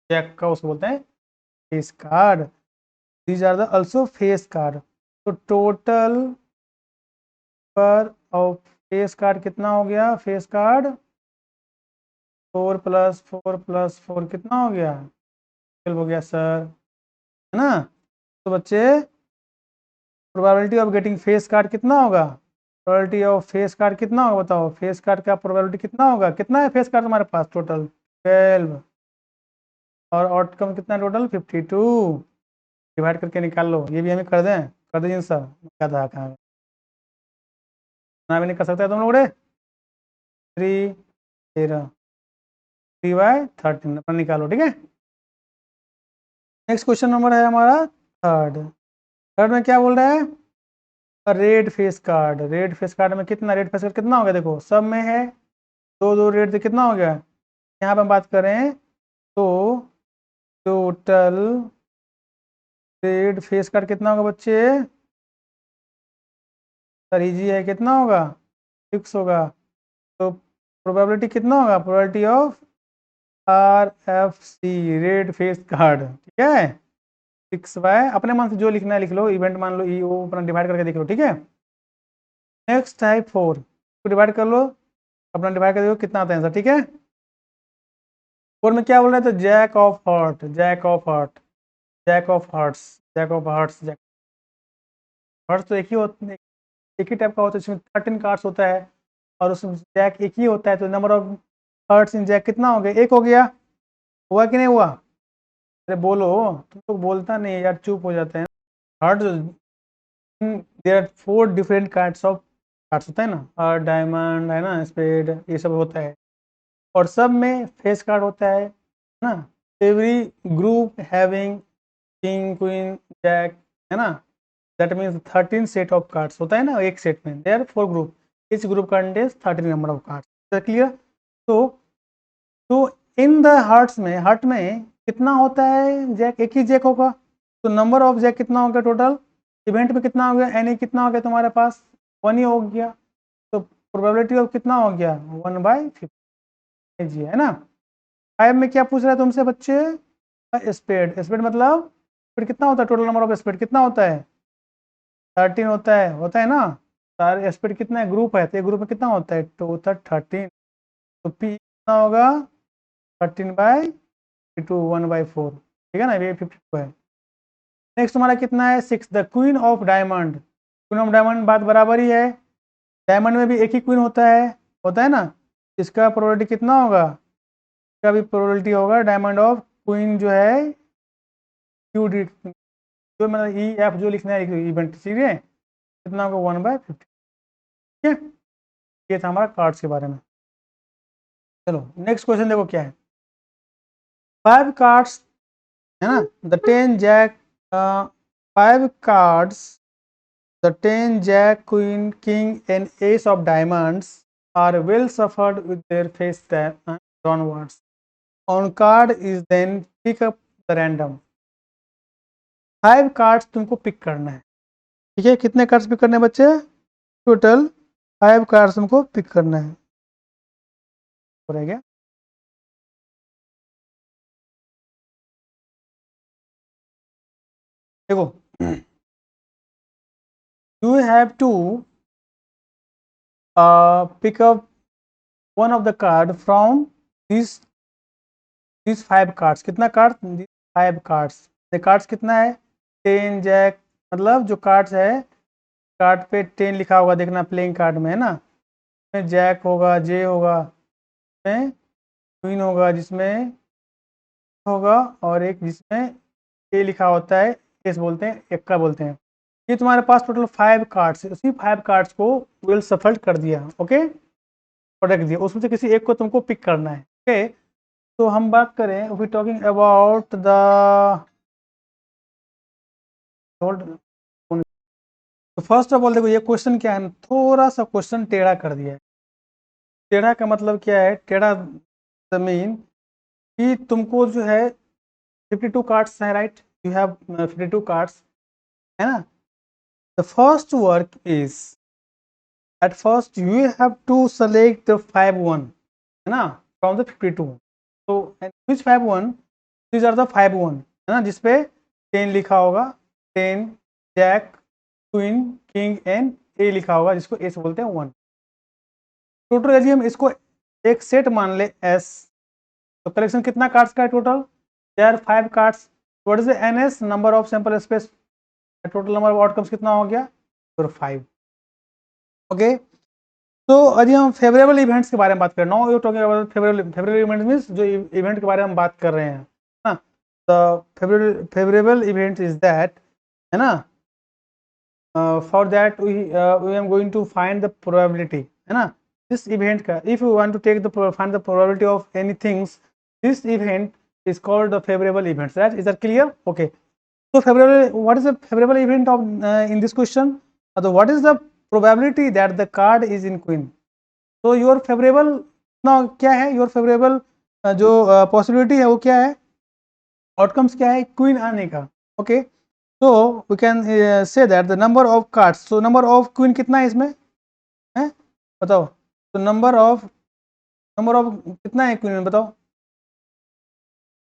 जैक का, उसको बोलते हैं face card. These are the also face card. तो टोटल पर ऑफ फेस कार्ड कितना हो गया, फेस कार्ड 4 + 4 + 4 कितना हो गया, 12 हो गया सर, है ना। तो बच्चे probability of getting face card कितना होगा, प्रोबेबिलिटी ऑफ फेस कार्ड कितना होगा बताओ, फेस कार्ड का प्रोबेबिलिटी कितना होगा, कितना है फेस कार्ड तुम्हारे पास टोटल 12, और आउटकम कितना टोटल 52, डिवाइड करके निकाल लो, ये भी हमें कर दें सर, क्या था कहाँ ना भी नहीं कर सकते तुम लोग रे, 3 13 3/13 अपना निकालो, ठीक है। नेक्स्ट क्वेश्चन नंबर है हमारा थर्ड, थर्ड में क्या बोल रहा है, red face card, red face card में कितना, रेड फेस कार्ड कितना हो गया, देखो सब में है दो दो रेड, से कितना हो गया, यहाँ पे हम बात करें तो टोटल रेड फेस कार्ड कितना होगा बच्चे, सर इजी है, कितना होगा 6 होगा, तो प्रोबेबिलिटी कितना होगा, probability of RFC red face card, ठीक है 6/, अपने मन से जो लिखना है लिख लो, इवेंट मान लो ई वो अपना डिवाइड करके देख लो, ठीक है। नेक्स्ट टाइप 4 को डिवाइड कर लो, अपना डिवाइड कर देखो कितना आता है आंसर, ठीक है। 4 में क्या बोल रहे थे, jack of heart, jack of heart, jack of hearts, jack of hearts, jack hearts तो एक ही होता है, एक ही टाइप का होता है, इसमें 13 कार्ड्स होता है, और उसमें जैक एक ही होता है, तो number of hearts in jack कितना हो गया, एक हो गया, हुआ कि नहीं हुआ, अरे बोलो, तुम लोग बोलता नहीं यार, चुप हो जाते हैं। Heart, there are 4 different kinds of cards होता है ना, और डायमंड है ना, स्पेड, ये सब होता है, और सब में फेस कार्ड होता है ना, every group having king queen jack, है ना, that means 13 set of cards होता है ना एक सेट में, there 4 group, each group contains 13 number of cards, clear. तो इन द हार्ट्स में, हार्ट में कितना होता है जैक, एक ही जैक होगा, तो नंबर ऑफ जैक कितना होगा टोटल इवेंट में कितना हो गया, एन कितना हो गया तुम्हारे पास, 1 ही हो गया। तो प्रोबेबिलिटी ऑफ कितना हो गया, 1/50 जी, है ना। 5 में क्या पूछ रहा है तुमसे बच्चे, स्पीड। स्पीड मतलब स्पीड कितना होता है, टोटल नंबर ऑफ स्पीड कितना होता है, 13 होता है ना। सारे स्पीड कितना है, ग्रुप है, तो ग्रुप में कितना होता है, टोटल 13। तो पी कितना होगा, 13/2, 1/4, ठीक है ना, ये 52 है। नेक्स्ट तुम्हारा कितना है, 6, the queen of diamond. Queen of diamond बात बराबर ही है, डायमंड में भी एक ही क्वीन होता है ना। इसका प्रोबेबिलिटी कितना होगा, इसका भी प्रोबेबिलिटी होगा डायमंड ऑफ क्वीन जो है क्यू डी, जो मतलब ई एफ जो लिखना है इवेंट, ठीक है, कितना होगा 1/50, ठीक है। ये था हमारा कार्ड्स के बारे में। चलो नेक्स्ट क्वेश्चन देखो क्या है, 5 कार्ड्स है ना, the 10 jack, 5 cards, the 10 jack, queen, king and ace of diamonds are well suffered with their face downwards. On card is then pick up the random. 5 cards तुमको पिक करना है, ठीक है। कितने कार्ड्स पिक करने हैं बच्चे, टोटल 5 कार्ड्स तुमको पिक करना है, हो रहा है क्या। देखो, you have to pick up one of the card from these 5 cards. कितना कार्ड, 5 कार्ड्स। कार्ड्स कितना है, 10 जैक, मतलब जो कार्ड्स है, कार्ड पे 10 लिखा होगा, देखना प्लेइंग कार्ड में, है ना। इसमें जैक होगा, जे होगा, इसमें क्वीन होगा, जिसमें होगा, और एक जिसमें ए लिखा होता है, एस बोलते हैं, एक्का बोलते हैं। ये तुम्हारे पास टोटल 5 कार्ड्स है, उसी 5 कार्ड्स को वेल सफल कर दिया, ओके, और रख दिया, उसमें से किसी एक को तुमको पिक करना है, ओके। तो हम बात करें, वी टॉकिंग अबाउट द, तो फर्स्ट ऑफ ऑल देखो ये क्वेश्चन क्या है, थोड़ा सा क्वेश्चन टेढ़ा कर दिया है। टेढ़ा का मतलब क्या है, टेढ़ा मीन कि तुमको जो है 52 कार्ड्स है, राइट, यू हैव 52 कार्ड्स, है ना। The first work is, at first you have to select the 5 1, है ना, फ्रॉम द 52। तो विच 5 1, दीज आर द 5 1, है ना, जिसपे 10 लिखा होगा, 10 जैक, क्वीन, किंग एंड ए लिखा होगा, जिसको एस बोलते हैं 1। टोटल यदि हम इसको एक सेट मान ले एस, तो कलेक्शन कितना कार्ड्स का है total, there 5 cards. What is the NS, number of sample space, total number of outcomes कितना हो गया, 5, ओके। तो यदि हम फेवरेबल इवेंट्स के बारे में बात करें, now you talking about favourable events means जो इवेंट के बारे में हम बात कर रहे हैं ना, the favourable event is that, है ना, for that we am going to find the probability, है ना, दिस इवेंट का, if you want to take the find the probability of any things, this event is called the favorable events, right? Is that clear? Okay, so favorable, what is the favorable event of in this question, so what is the probability that the card is in queen, so your favorable now क्या है, your favorable जो possibility है वो क्या है, outcomes क्या है, queen आने का, okay। so we can say that the number of cards, so number of queen कितना है इसमें, है बताओ, तो number of कितना है queen में बताओ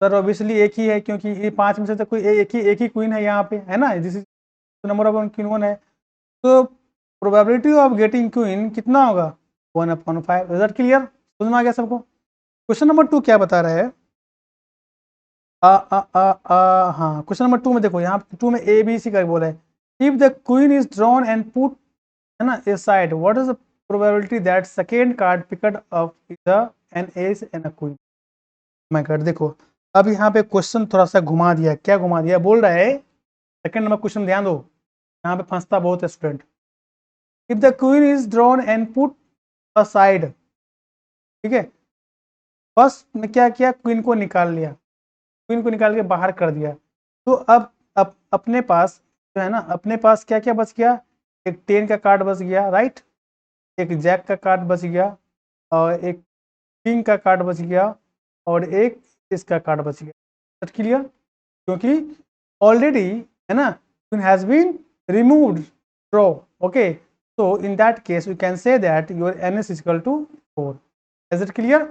सर, ऑब्वियसली एक ही है, क्योंकि ये 5 में से तो कोई एक ही क्वीन है यहाँ पे, है ना, this is number of queen 1 है। तो प्रोबेबिलिटी ऑफ गेटिंग क्वीन कितना होगा, 1/5। इज दैट क्लियर, समझ में आ गया सबको। क्वेश्चन नंबर 2 क्या बता रहा है, हाँ, क्वेश्चन नंबर 2 में देखो, यहाँ 2 में ए बी सी का बोला है, if the queen is drawn and put, है ना, aside, what is the probability that second card picked up the an ace and a queen. मैं कर देखो, अब यहाँ पे क्वेश्चन थोड़ा सा घुमा दिया, क्या घुमा दिया, बोल रहा है, सेकंड नंबर क्वेश्चन ध्यान दो, यहाँ पे फंसता बहुत है student. If the queen is drawn and put aside, ठीक है, फर्स्ट ने क्या किया, क्वीन को निकाल लिया, क्वीन को निकाल के बाहर कर दिया। तो अब अपने पास जो है ना, अपने पास क्या क्या बच गया, एक 10 का कार्ड बच गया, राइट, एक जैक का कार्ड बच गया, और एक किंग का कार्ड बच गया, और एक इसका कार्ड बच गया। क्लियर, क्योंकि ऑलरेडी, है ना, queen has been removed row. Okay, so in that case we can say that your ns is equal to 4. Is it clear?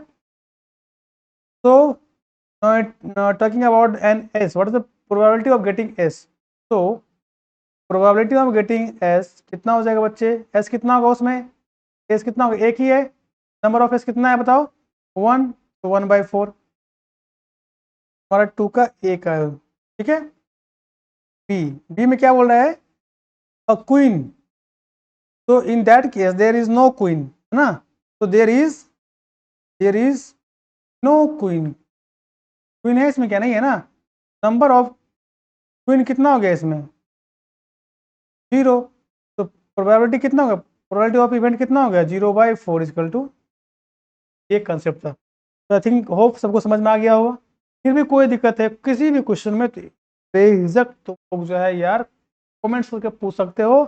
So now talking about ns, what is the probability of getting s? So probability of getting S कितना हो जाएगा बच्चे? S कितना होगा उसमें? S कितना होगा? एक ही है। नंबर ऑफ एस कितना है बताओ? 1, तो 1/4 हमारा 2 का एक है। ठीक है। बी, बी में क्या बोल रहा है? A queen. तो in that case there is no queen, है ना? तो there is no queen. Queen है इसमें क्या? नहीं है ना। नंबर ऑफ क्वीन कितना हो गया इसमें? 0। तो प्रोबेबिलिटी कितना होगा? प्रोबेबिलिटी ऑफ इवेंट कितना हो गया? 0/4 इक्वल टू, ये कंसेप्ट था। तो आई थिंक होप सबको समझ में आ गया होगा। फिर भी कोई दिक्कत है किसी भी क्वेश्चन में, बेझिझक तुम लोग जो है यार कमेंट्स करके पूछ सकते हो।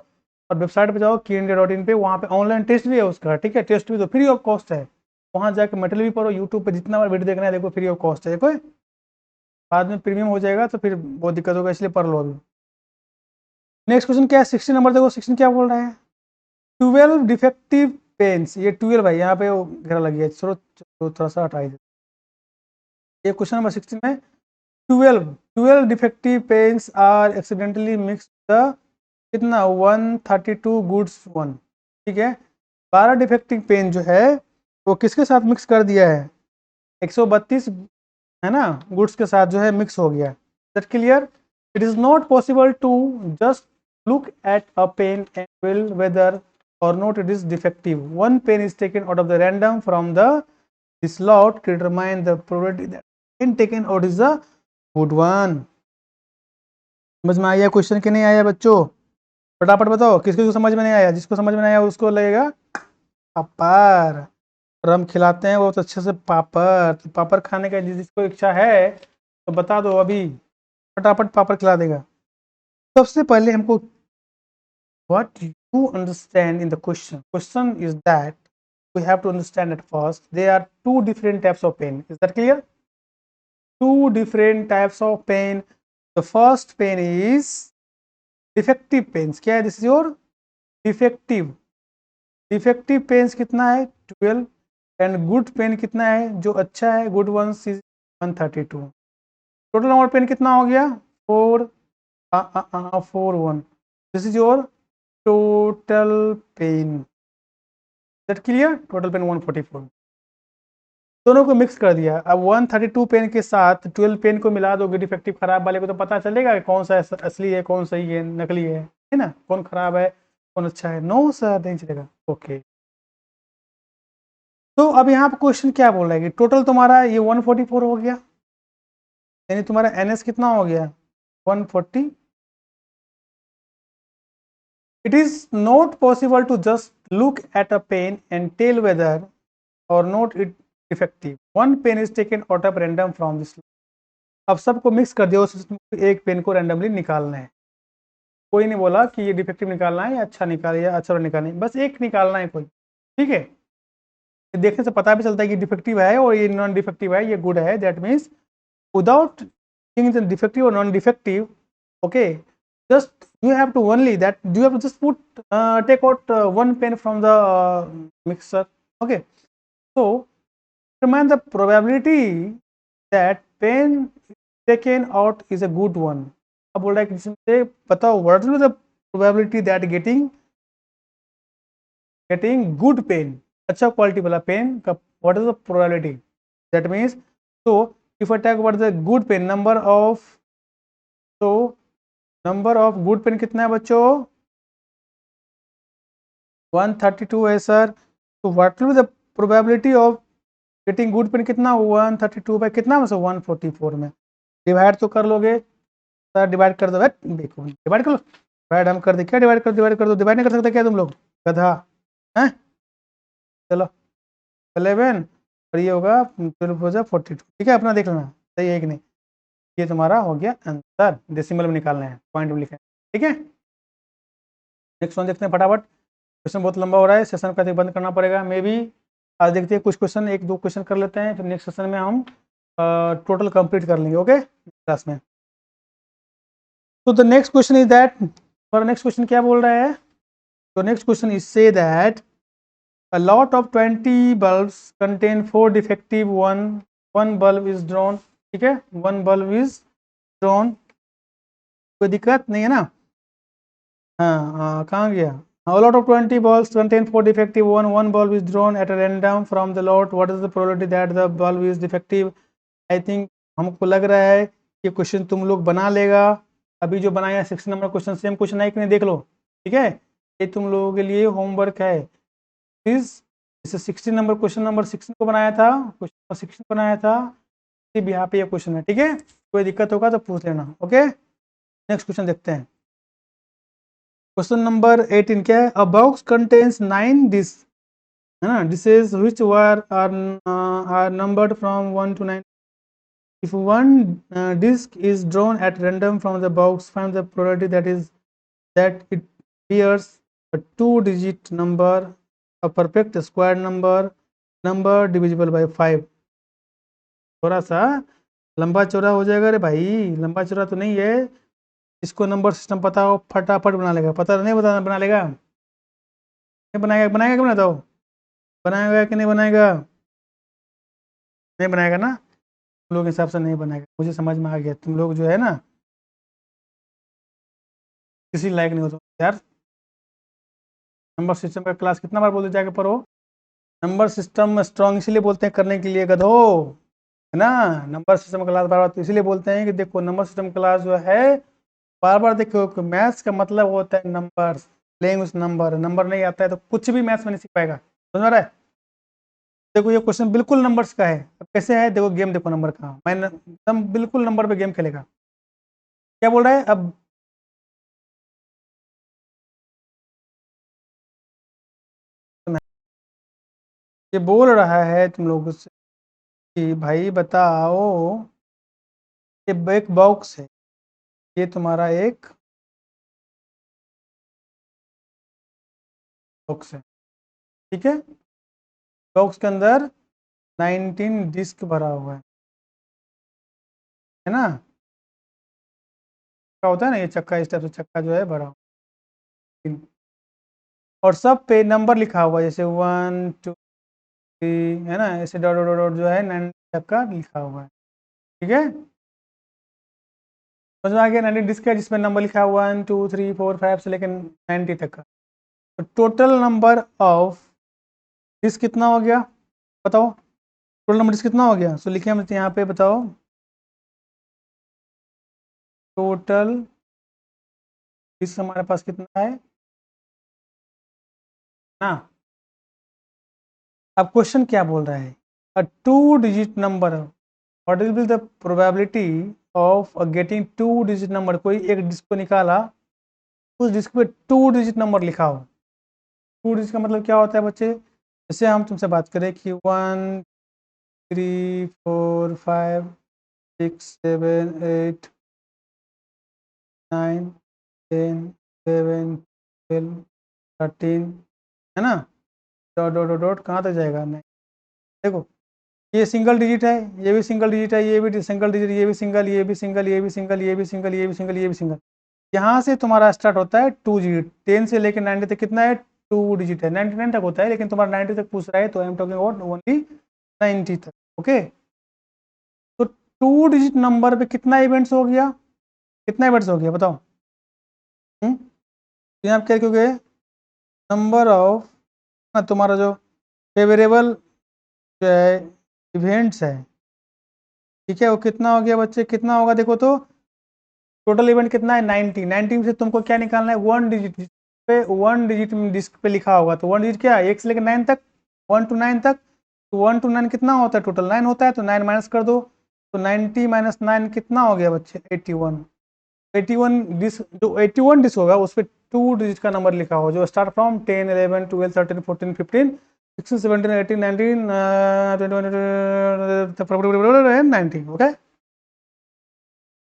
और वेबसाइट पे जाओ keenindia.in पे, वहाँ पे ऑनलाइन टेस्ट भी है उसका। ठीक है, टेस्ट भी तो फ्री ऑफ कॉस्ट है। वहाँ जाकर मटेरियल भी पढ़ो, यूट्यूब पे जितना बार वीडियो देखना है देखो, फ्री ऑफ कॉस्ट है। कोई बाद में प्रीमियम हो जाएगा तो फिर बहुत दिक्कत होगा, इसलिए पढ़ लो अभी। नेक्स्ट क्वेश्चन क्या है? 16 नंबर देखो, 16 क्या बोल रहे हैं? 12 डिफेक्टिव पेन्स। ये 12 भाई यहाँ पे घेरा लग गया, चलो थोड़ा सा हटाई दे। ये क्वेश्चन नंबर 16 में 12 defective pens are accidentally mixed the कितना 132 गुड्स 1। ठीक है, 12 डिफेक्टिव पेन जो है वो किसके साथ मिक्स कर दिया है? 132 है ना, गुड्स के साथ जो है मिक्स हो गया। That clear? It is not possible to just look at a pen and will whether or not it is defective. One pen is taken out of the random from the slot to determine the probability that pen taken out is the good one. समझ में आया question कि नहीं आया बच्चों? फटाफट बताओ किसको समझ में नहीं आया। जिसको समझ में नहीं आया उसको लगेगा पापड़, और हम खिलाते हैं बहुत अच्छे से पापड़। तो पापड़ खाने का जिसको इच्छा है तो बता दो, अभी फटाफट पापड़ खिला देगा। सबसे पहले हमको what you understand in the question is that we have to understand at first there are two different types of pain. Is that clear? Two different types of pain. The first pain is defective pains. क्या है? This is your defective pens कितना है? 12। And good pen कितना है जो अच्छा है? Good ones is 132। Total number pen कितना हो गया? 4 4 1। This is your total pen. That clear? Total pen 144। दोनों को मिक्स कर दिया। अब 132 पेन के साथ 12 पेन को मिला दोगे डिफेक्टिव खराब वाले को, तो पता चलेगा कि कौन सा असली है, कौन सही है, नकली है ना? कौन खराब है, कौन अच्छा है? नो सर, नहीं चलेगा। ओके, तो अब यहाँ पे क्वेश्चन क्या बोल रहा है कि टोटल तुम्हारा ये 144 हो गया, यानी तुम्हारा एनएस कितना हो गया? 140। It is not possible to just look at a pen and tell whether or not it defective. One pen is taken out of random from this. अब सबको मिक्स कर दिया, उस एक पेन को रैंडमली निकालना है। कोई नहीं बोला कि ये डिफेक्टिव निकालना है या अच्छा निकाल या अच्छा निकालना है, बस एक निकालना है कोई। ठीक है, देखने से पता भी चलता है कि डिफेक्टिव है और ये नॉन डिफेक्टिव है, ये गुड है। That means without seeing the defective or non-defective, okay, just you have to only that you have to just put take out one pen from the mixer. Okay, so determine the probability that pen taken out is a good one. अब बोल रहा है कि इसमें बताओ what is the probability that getting good pen, अच्छा quality वाला pen का what is the probability? That means, so if I talk about the good pen, number of good pen कितना है बच्चों? 132 है सर। तो what will be the probability of getting good pen कितना? 132 bye कितना में से 144 में डिवाइड तो कर लोगे सर। डिवाइड कर दो, देखो डिवाइड कर लो। डिवाइड हम कर दे क्या? डिवाइड कर दो। डिवाइड नहीं कर सकते क्या तुम लोग? गधा हैं? चलो 11 और ये होगा 12 हो जाए 42। ठीक है, अपना देख लेना सही है कि नहीं। ये तुम्हारा हो गया आंसर, डेसिमल में निकालना है, पॉइंट में लिखना है। ठीक है, नेक्स्ट वन देखते हैं फटाफट। क्वेश्चन बहुत लंबा हो रहा है, सेशन का बंद करना पड़ेगा मे बी। आज देखते हैं कुछ क्वेश्चन, एक दो क्वेश्चन कर लेते हैं, फिर नेक्स्ट सेशन में हम टोटल कंप्लीट कर लेंगे। ओके क्लास में। तो the next question is that और नेक्स्ट क्वेश्चन क्या बोल रहा है? तो next question is say that a lot of 20 bulbs contain 4 defective one bulb is drawn. ठीक है, one bulb is drawn. कोई दिक्कत नहीं है ना? हाँ हाँ, कहाँ गया? A lot of 20 bulbs contain 4 defective one bulb is drawn at a random from the lot. What is the probability that the bulb is defective? I think हमको लग रहा है ये क्वेश्चन तुम लोग बना लेगा। अभी जो बनाया 6 नंबर क्वेश्चन सेम क्वेश्चन है कि नहीं, देख लो। ठीक है, ये तुम लोगों के लिए होमवर्क है। प्लीज इसे 16 नंबर क्वेश्चन नंबर 16 को बनाया था, क्वेश्चन नंबर 16 बनाया था, इसी भी यहाँ पे ये क्वेश्चन है। ठीक है, कोई दिक्कत होगा तो पूछ लेना। ओके, नेक्स्ट क्वेश्चन देखते हैं। क्वेश्चन नंबर 18 क्या है? अ बॉक्स कंटेन्स 9 डिस्क, है ना, dishes which are numbered from 1 to 9. If one disk is drawn at random from the box, find the probability that it bears a 2-digit number, a perfect square number divisible by 5. थोड़ा सा लंबा चौड़ा हो जाएगा रे भाई, लंबा चौड़ा तो नहीं है। इसको नंबर सिस्टम पता हो फटाफट बना लेगा। पता नहीं बना लेगा? नहीं बनाएगा? बनाएगा कि बना दो? बनाएगा कि नहीं बनाएगा? नहीं बनाएगा ना? तुम लोग के हिसाब से नहीं बनाएगा, मुझे समझ में आ गया। तुम लोग जो है ना किसी लायक नहीं हो तो यार। नंबर सिस्टम का क्लास कितना बार बोलते जाके पढ़ो। नंबर सिस्टम स्ट्रॉन्ग इसीलिए बोलते हैं करने के लिए, गधो, है ना। नंबर सिस्टम क्लास बार बार तो इसीलिए बोलते हैं कि देखो नंबर सिस्टम क्लास जो है बार बार देखो, मैथ्स का मतलब होता है नंबर, प्लेइंग उस नंबर। नंबर नहीं आता है तो कुछ भी मैथ्स में नहीं सीख पाएगा। समझ में आ रहा है? देखो ये क्वेश्चन बिल्कुल नंबर्स का है। अब कैसे है देखो, गेम देखो नंबर का, मैं एकदम बिल्कुल नंबर पे गेम खेलेगा। क्या बोल रहा है अब? ये बोल रहा है तुम लोगों से कि भाई बताओ, ये एक बॉक्स है, ये तुम्हारा एक बॉक्स है। ठीक है, बॉक्स के अंदर 19 डिस्क भरा हुआ है ना। क्या होता है ना, ये चक्का, इस टाइप से चक्का जो है भरा हुआ, और सब पे नंबर लिखा हुआ है, जैसे 1 2 3, है ना, ऐसे डॉट डॉट डॉट जो है 9 चक्का लिखा हुआ है। ठीक है, समझ में आ गया? 90 डिस्क है जिसमें नंबर लिखा हुआ 1 2 3 4 5 से लेकर 90 तक का। तो टोटल नंबर ऑफ डिस्क कितना हो गया बताओ? टोटल नंबर डिस्क कितना हो गया? सो लिखे हम यहाँ पे, बताओ टोटल डिस्क हमारे पास कितना है ना। अब क्वेश्चन क्या बोल रहा है? अ 2-digit number, what will be the probability of getting 2-digit number. कोई एक डिस्क को निकाला, उस डिस्क पे 2-digit नंबर लिखा हो। 2 डिजिट का मतलब क्या होता है बच्चे? जैसे हम तुमसे बात करें कि 1 3 4 5 6 7 8 9 10 11 12 13, है ना, डॉट डॉट डॉट डॉट कहाँ तक जाएगा? नहीं, देखो ये सिंगल डिजिट है, ये भी सिंगल डिजिट है, ये भी सिंगल डिजिट, ये भी सिंगल, ये भी सिंगल, ये भी सिंगल, ये भी सिंगल, ये भी सिंगल, ये भी सिंगल। यहाँ से तुम्हारा स्टार्ट होता है 2 डिजिट, 10 से लेकर 90 तक कितना है? 2 डिजिट है। 99 तक होता है, लेकिन तुम्हारा 90 तक पूछ रहा है तो I am talking about only 90 तक। ओके, तो 2 डिजिट नंबर पे कितना इवेंट्स हो गया? कितना इवेंट्स हो गया बताओ? तो यहाँ क्या क्योंकि नंबर ऑफ तुम्हारा जो फेवरेबल जो है इवेंट्स है, ठीक है, वो कितना हो गया बच्चे? कितना होगा देखो तो, टोटल इवेंट कितना है? 90। 90 से तुमको क्या निकालना है? 1 डिजिट पे, 1 डिजिट डिस्क पे लिखा होगा तो 1 डिजिट क्या है? 1 से लेकर 9 तक, 1 to 9 तक। तो 1 to 9 कितना होता है? टोटल 9 होता है, तो 9 माइनस कर दो, तो 90 माइनस 9 कितना हो गया बच्चे? 81। 81 डिस्क, जो 81 डिस्क होगा उस पर 2 डिजिट का नंबर लिखा हो, जो स्टार्ट फ्रॉम 10 11 12 13 14 15 16 17 18 19 21 19। ओके,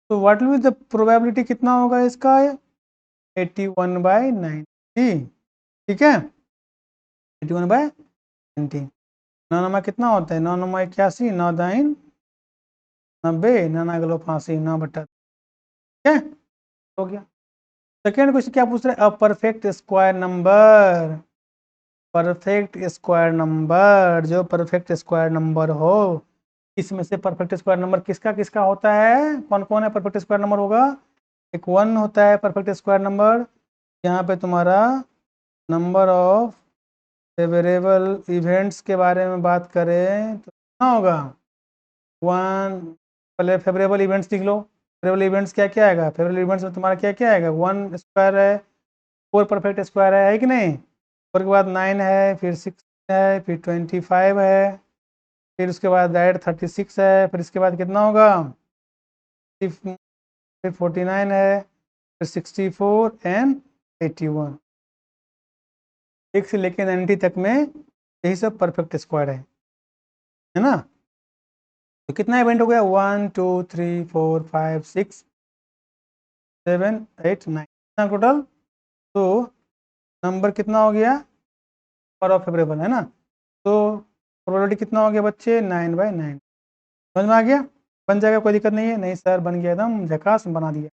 तो what will be the probability, कितना होगा इसका? 81/90। ठीक है, 81/90। नौ नमा कितना होता है? 9 9 81, 9 दाइन 90, 9 9 गलो 85, 9 बटा। ठीक है, हो गया। सेकेंड क्वेश्चन क्या पूछ रहे हैं, a perfect square number, perfect square number, जो परफेक्ट स्क्वायर नंबर हो, इसमें से परफेक्ट स्क्वायर नंबर किसका किसका होता है, कौन कौन है परफेक्ट स्क्वायर नंबर होगा, एक 1 होता है परफेक्ट स्क्वायर नंबर, यहाँ पे तुम्हारा नंबर ऑफ फेवरेबल इवेंट्स के बारे में बात करें तो कितना होगा, 1, पहले फेवरेबल इवेंट्स लिख लो, फेवरेबल इवेंट्स क्या क्या आएगा, फेवरेबल इवेंट्स में तुम्हारा क्या क्या आएगा, 1 स्क्वायर है, 4 परफेक्ट स्क्वायर है कि नहीं, 4 के बाद 9 है, फिर 6 है, फिर 25 है, फिर उसके बाद डायरेक्ट 36 है, फिर इसके बाद कितना होगा, फिर 49 है, फिर 64 एंड 81, 1 से लेकर 90 तक में यही सब परफेक्ट स्क्वायर है ना। तो कितना इवेंट हो गया, 1 2 3 4 5 6 7 8 9, कितना टोटल, तो नंबर कितना हो गया, नंबर ऑफ फेवरेबल है ना, तो प्रोबेबिलिटी कितना हो गया बच्चे, 9/9, समझ में आ गया, बन जाएगा, कोई दिक्कत नहीं है, नहीं सर बन गया, एकदम झकास बना दिया।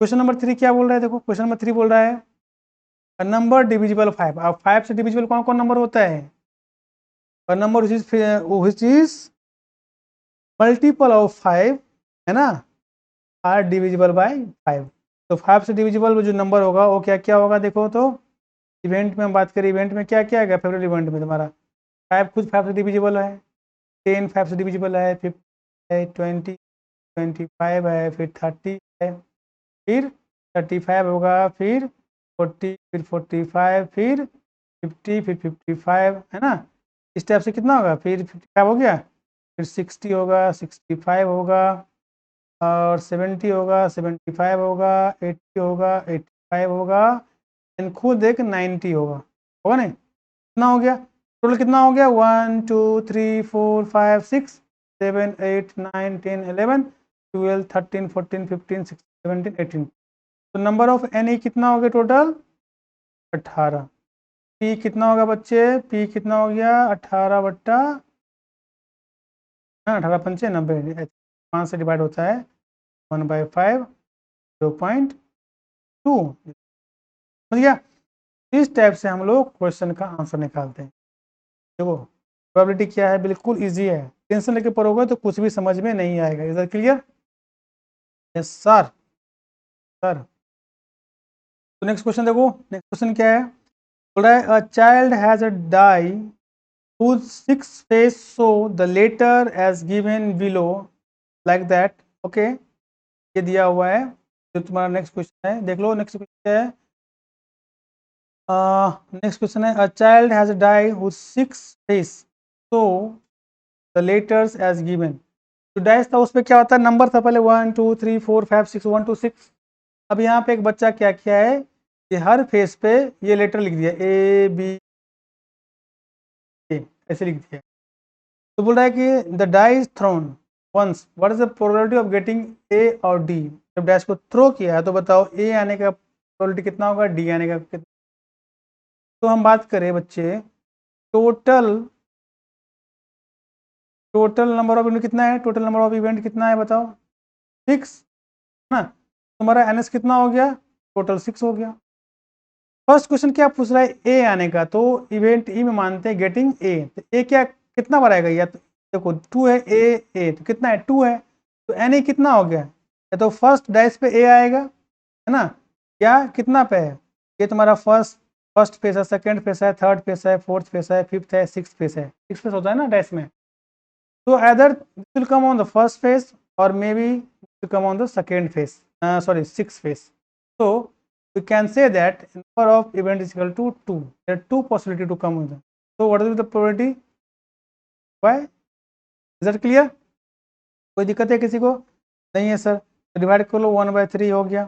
क्वेश्चन नंबर 3 क्या बोल रहा है, देखो क्वेश्चन नंबर 3 बोल रहा है नंबर डिविजिबल 5, अब 5 से डिविजिबल कौन कौन नंबर होता है, number which is multiple of 5 है ना, आर डिविजिबल बाय 5, तो 5 से डिविजिबल जो नंबर होगा वो क्या क्या होगा, देखो तो इवेंट में हम बात करें, इवेंट में क्या क्या आएगा, फेवरेट इवेंट में तुम्हारा 5 खुद 5 से डिविजिबल है, 10 5 से डिविजिबल है, 50 है, 20 25 है, फिर 30 है, फिर 35 होगा, फिर 40, फिर 45, फिर 50, फिर 55 है ना, इस टाइप से कितना होगा, फिर 55 हो गया, फिर 60 होगा, 65 होगा, और 70 होगा, 75 होगा, 80 होगा, 85 होगा, एंड खुद एक 90 होगा नहीं, कितना हो गया टोटल, कितना हो गया, 1 2 3 4 5 6 7 8 9 10 11 12 13 14 15 16 17 18, तो नंबर ऑफ एन ई कितना हो गया टोटल 18, पी कितना होगा बच्चे, पी कितना हो गया 18/, 18×5 90, 5 से डिवाइड होता है 1/5 0.2, समझ गया, इस टाइप से हम लोग क्वेश्चन का आंसर निकालते हैं। देखो प्रोबेबिलिटी क्या है, बिल्कुल इजी है, टेंशन लेके पढ़ोगे तो कुछ भी समझ में नहीं आएगा, is that clear, yes sir, sir. तो नेक्स्ट क्वेश्चन देखो, नेक्स्ट क्वेश्चन क्या है, बोल रहा है a child has a die whose 6 face show the letter as given below like that, okay ये दिया हुआ है, जो तुम्हारा नेक्स्ट क्वेश्चन है, देख लो नेक्स्ट क्वेश्चन है, नेक्स्ट क्वेश्चन है a child has a die whose 6 face show the letters as given, तो डाइस था उसमें क्या होता है, नंबर था पहले 1 2 3 4 5 6 1 2 6, अब यहाँ पे एक बच्चा क्या किया है, ये हर फेस पे ये लेटर लिख दिया ए बी ए, ऐसे लिख दिया, तो बोल रहा है कि the die is thrown once, what is the probability of getting A और डी, जब डैश को थ्रो किया है तो बताओ ए आने का प्रोबेबिलिटी कितना होगा, डी आने का कितना, तो हम बात करें बच्चे total, total number of event कितना है, टोटल नंबर ऑफ इवेंट कितना है बताओ, 6 ना, तुम्हारा एन एस कितना हो गया, टोटल 6 हो गया। फर्स्ट क्वेश्चन क्या पूछ रहा है, ए आने का, तो इवेंट ई में मानते हैं गेटिंग ए, तो ए क्या कितना बार आएगा, या तो देखो 2 है ए तो कितना है 2 है, तो एन ए कितना हो गया, या तो फर्स्ट डाइस पे ए आएगा है ना, या कितना पे है, ये तुम्हारा फर्स्ट फर्स्ट फेस है, सेकंड फेस है, थर्ड फेस है, फोर्थ फेस है, फिफ्थ है, सिक्स फेस है, सिक्स फेस होता है ना डाइस में, तो either this will come on the first phase or maybe it will come on the second phase, sorry sixth phase, so we can say that number of event is equal to 2, there are two possibility to come with them, so what is the probability, why, is that clear, कोई दिक्कत है किसी को, नहीं है sir, divide कर लो 1/3 हो गया।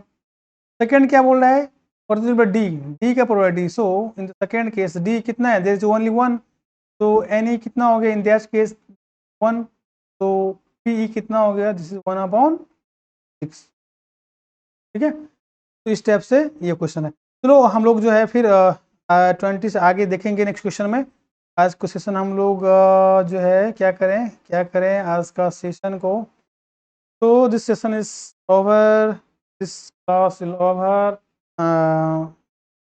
सेकंड क्या बोल रहा है, what is डी, डी का probability, so in the second case D कितना है, देयर इज ओनली 1, तो एन ई कितना हो गया इन दैट केस 1, तो पी ई कितना हो गया, दिस इज 1/6, ठीक है, तो इस टाइप से ये क्वेश्चन है। चलो हम लोग जो है फिर 20 से आगे देखेंगे नेक्स्ट क्वेश्चन में, आज का सेशन हम लोग जो है क्या करें आज का सेशन को, तो this session is over, this loss will over